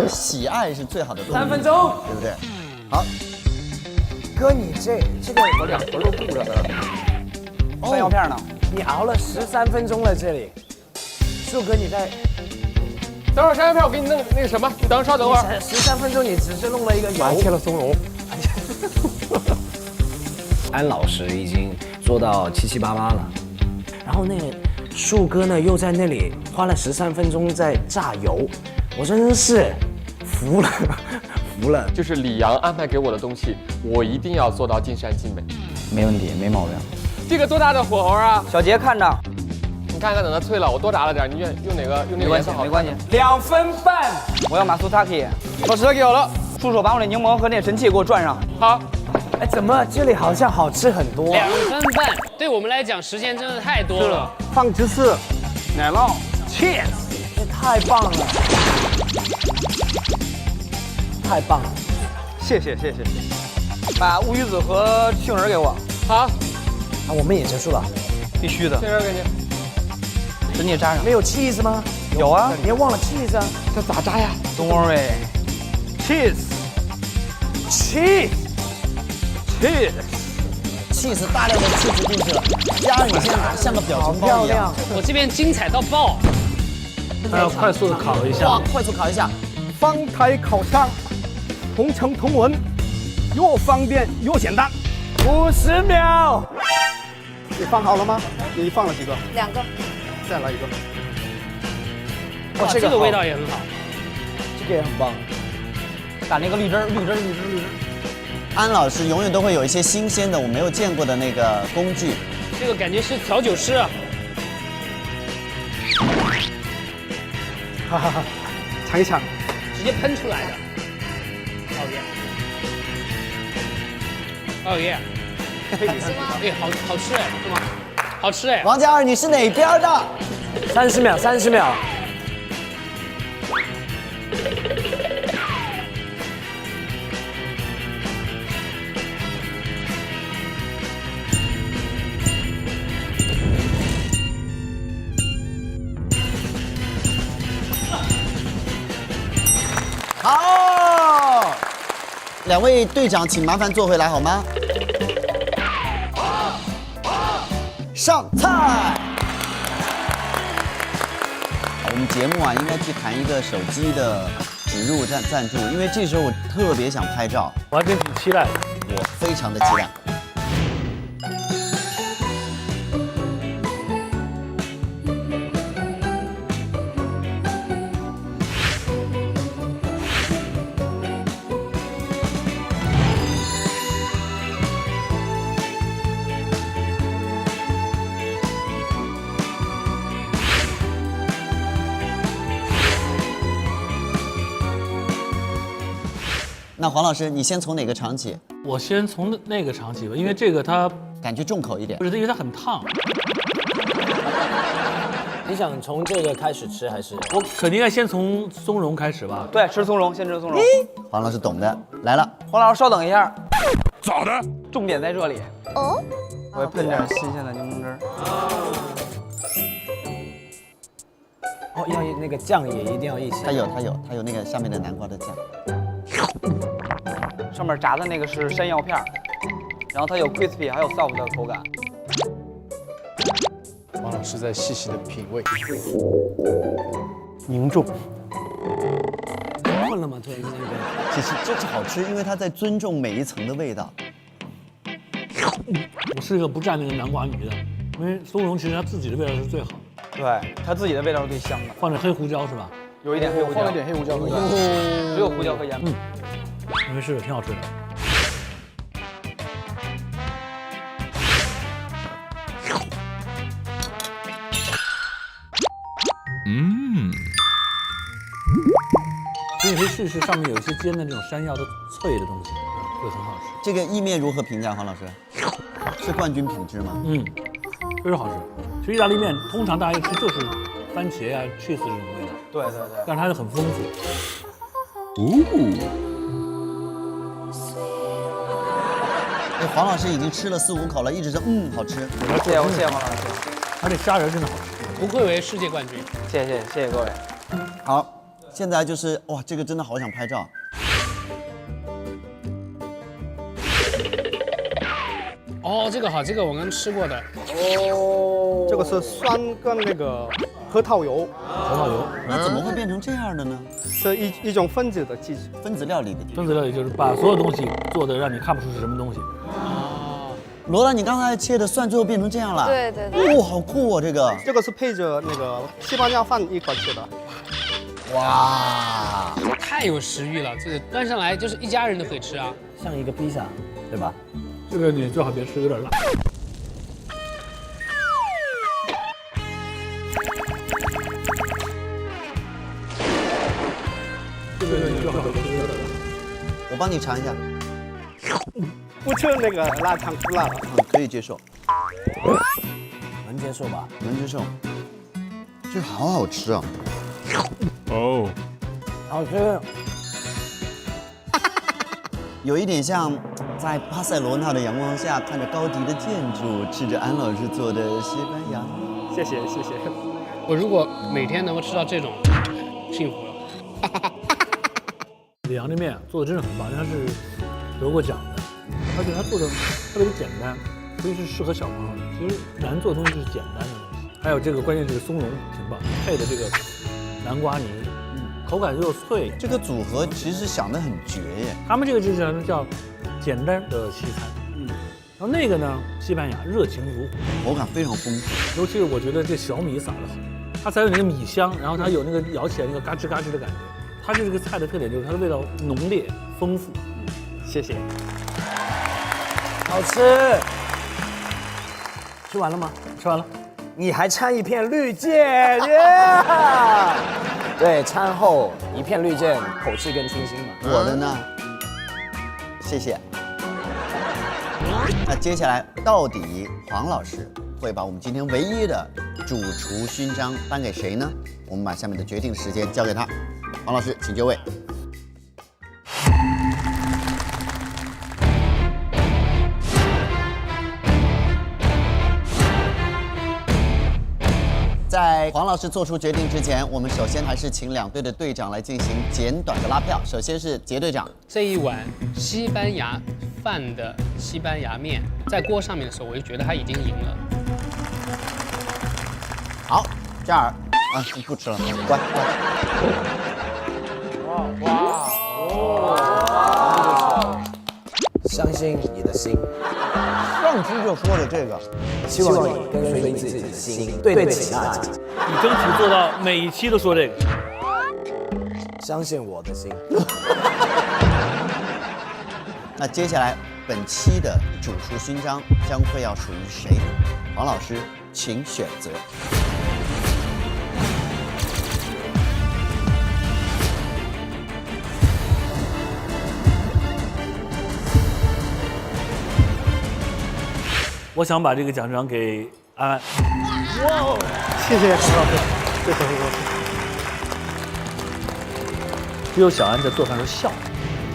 喜爱是最好的动力。 3分钟，对不对？好，哥，你这个我2盒都顾着呢。山药片呢？你熬了13分钟了，这里，树哥你在。等会儿山药片我给你弄那个什么，你稍等会儿。13分钟你只是弄了一个油，完切了松茸。安老师已经做到7七8八了，然后那个树哥呢又在那里花了13分钟在榨油，我真是服了。就是李阳安排给我的东西，我一定要做到尽善尽美。没问题，没毛病。这个多大的火候啊？小杰看着，你看看，等它脆了，我多炸了点，你用哪个？用哪个颜色好？没关系。 2分半，我要马苏塔基，把石头给我了。助手把我那柠檬和那神器给我转上。好。哎，怎么这里好像好吃很多？2分半，对我们来讲时间真的太多了。放芝士、奶酪、cheese， 这太棒了，太棒了！谢谢。把乌鱼子和杏仁给我。好，啊，我们也结束了，必须的。杏仁给你。给你扎上。没有 cheese 吗？有啊，别忘了 cheese 啊。这咋扎呀 ？Don't worry。cheese。cheese 大量的 cheese 进去了，加上你现在像个表情包一样。我这边精彩到爆。要快速的烤一下。快速烤一下。方台烤箱，同城同文，又方便又简单。50秒。你放好了吗？你放了几个？2个。再来一个。哇，这个味道也很好。这个也很棒。打那个绿汁。安老师永远都会有一些新鲜的我没有见过的那个工具。这个感觉是调酒师啊。哈，尝一尝。直接喷出来的。哦耶！可以吃吗？哎，好吃哎，是吗？好吃哎。王嘉尔，你是哪边的？30秒。好，2位队长，请麻烦坐回来好吗？上菜。我们节目啊，应该去谈一个手机的植入赞助，因为这时候我特别想拍照，我还真挺期待的，我非常的期待。那黄老师，你先从哪个尝起？我先从那个尝起吧，因为这个它感觉重口一点。不是，因为它很烫。你想从这个开始吃还是？我肯定应该先从松茸开始吧。对，吃松茸，先吃松茸。黄老师懂的，来了。黄老师稍等一下，咋的？重点在这里。哦，我要喷点新鲜的柠檬汁儿。哦，要那个酱也一定要一起。它有那个下面的南瓜的酱。上面炸的那个是山药片儿，然后它有 crispy 还有 soft 的口感。王老师在细细的品味，凝重。困了吗？突然之间其实这好吃，因为它在尊重每一层的味道。我是一个不蘸那个南瓜泥的，因为松茸其实它自己的味道是最好的。对，它自己的味道是最香的。放点黑胡椒是吧？有一点黑胡椒，放了点黑胡椒和盐，只有胡椒和盐。因为是挺好吃的。所以你可以试试上面有一些煎的那种山药的脆的东西，会很好吃。这个意面如何评价，黄老师？是冠军品质吗？非常好吃。其实意大利面通常大家一吃就是番茄啊、cheese 这种味道，对对对，但是它就很丰富。哎，黄老师已经吃了4、5口了，一直说好吃。谢谢黄老师，它这虾仁真的好吃，不愧为世界冠军。谢谢各位。好，现在就是哇，这个真的好想拍照。哦，这个好，这个我刚吃过的。哦，这个是酸跟那个核桃油。核桃油，那怎么会变成这样的呢？是一种分子的技术。分子料理的。分子料理就是把所有东西做的让你看不出是什么东西。罗兰，你刚才切的蒜最后变成这样了？对对对。哇，好酷哦，这个。这个是配着那个西班牙饭一块吃的。哇，太有食欲了，这个端上来就是一家人都可以吃啊，像一个披萨，对吧？这个你最好别吃，有点辣。这个你最好别吃，有点辣。我帮你尝一下。不吃那个腊肠不辣了。可以接受。能接受吧？能接受。这好好吃啊！哦，好吃。有一点像在巴塞罗那的阳光下，看着高迪的建筑，吃着安老师做的西班牙。谢谢。我如果每天能够吃到这种，幸福了。李阳这面做的真的很棒，因为它是得过奖的，而且它做的特别的简单，所以是适合小朋友的。其实难做的东西就是简单的东西。还有这个关键这个松茸挺棒，配的这个南瓜泥，口感又脆。这个组合其实想得很绝耶。他们这个就是叫简单的西餐，然后那个呢，西班牙热情如火，口感非常丰富。尤其是我觉得这小米撒的好，它才有那个米香，然后它有那个咬起来那个嘎吱嘎吱的感觉。它这个菜的特点就是它的味道浓烈丰富。谢谢。好吃。吃完了吗？吃完了。你还掺一片绿箭，耶！对，餐后一片绿箭，口气更清新嘛。我的呢？谢谢。那接下来到底黄老师会把我们今天唯一的主厨勋章颁给谁呢？我们把下面的决定时间交给他。黄老师，请就位。在黄老师做出决定之前，我们首先还是请两队的队长来进行简短的拉票。首先是杰队长，这一碗西班牙饭的西班牙面在锅上面的时候，我就觉得他已经赢了。好，这样啊，不吃了，乖。相信你的心。上期就说的这个，希望你跟随自己的心，对得起那己。你争取做到每一期都说这个。相信我的心。那接下来本期的主厨勋章将会要属于谁呢？黄老师，请选择。我想把这个奖章给安安。哇，谢谢黄老师，谢谢黄老师。只有小安在做饭的时候笑，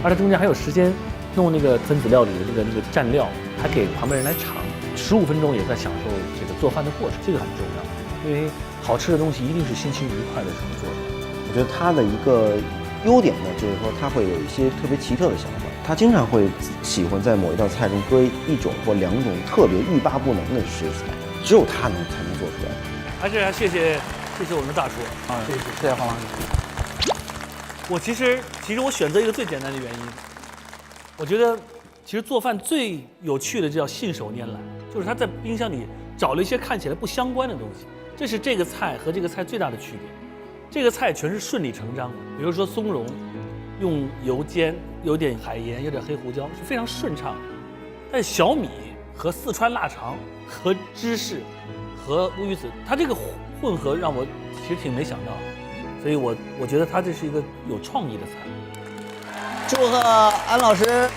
而且中间还有时间弄那个分子料理的那个蘸料，还给旁边人来尝，15分钟也在享受这个做饭的过程，这个很重要。因为好吃的东西一定是心情愉快的时候做的。我觉得他的一个优点呢，就是说他会有一些特别奇特的想法，他经常会喜欢在某一道菜中搁1种或2种特别欲罢不能的食材，只有他才能做出来。还是谢谢我们的大厨啊，谢谢黄老师。我其实我选择一个最简单的原因，我觉得其实做饭最有趣的就叫信手拈来，就是他在冰箱里找了一些看起来不相关的东西，这是这个菜和这个菜最大的区别。这个菜全是顺理成章的，比如说松茸，用油煎，有点海盐，有点黑胡椒，是非常顺畅的。但小米和四川腊肠和芝士和乌鱼子，它这个混合让我其实挺没想到的，所以我觉得它这是一个有创意的菜。祝贺安老师，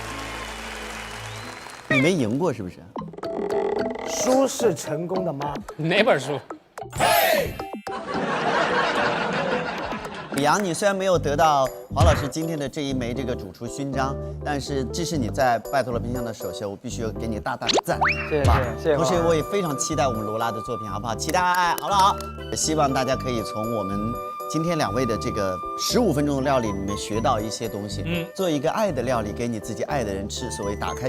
你没赢过是不是？输是成功的妈。哪本书？李阳，你虽然没有得到黄老师今天的这一枚这个主厨勋章，但是这是你在拜托了冰箱的首秀，我必须要给你大大的赞。谢谢谢谢。同时我也非常期待我们罗拉的作品，好不好？期待，好不好？希望大家可以从我们今天2位的这个15分钟的料理里面学到一些东西，做一个爱的料理给你自己爱的人吃。所谓打开冰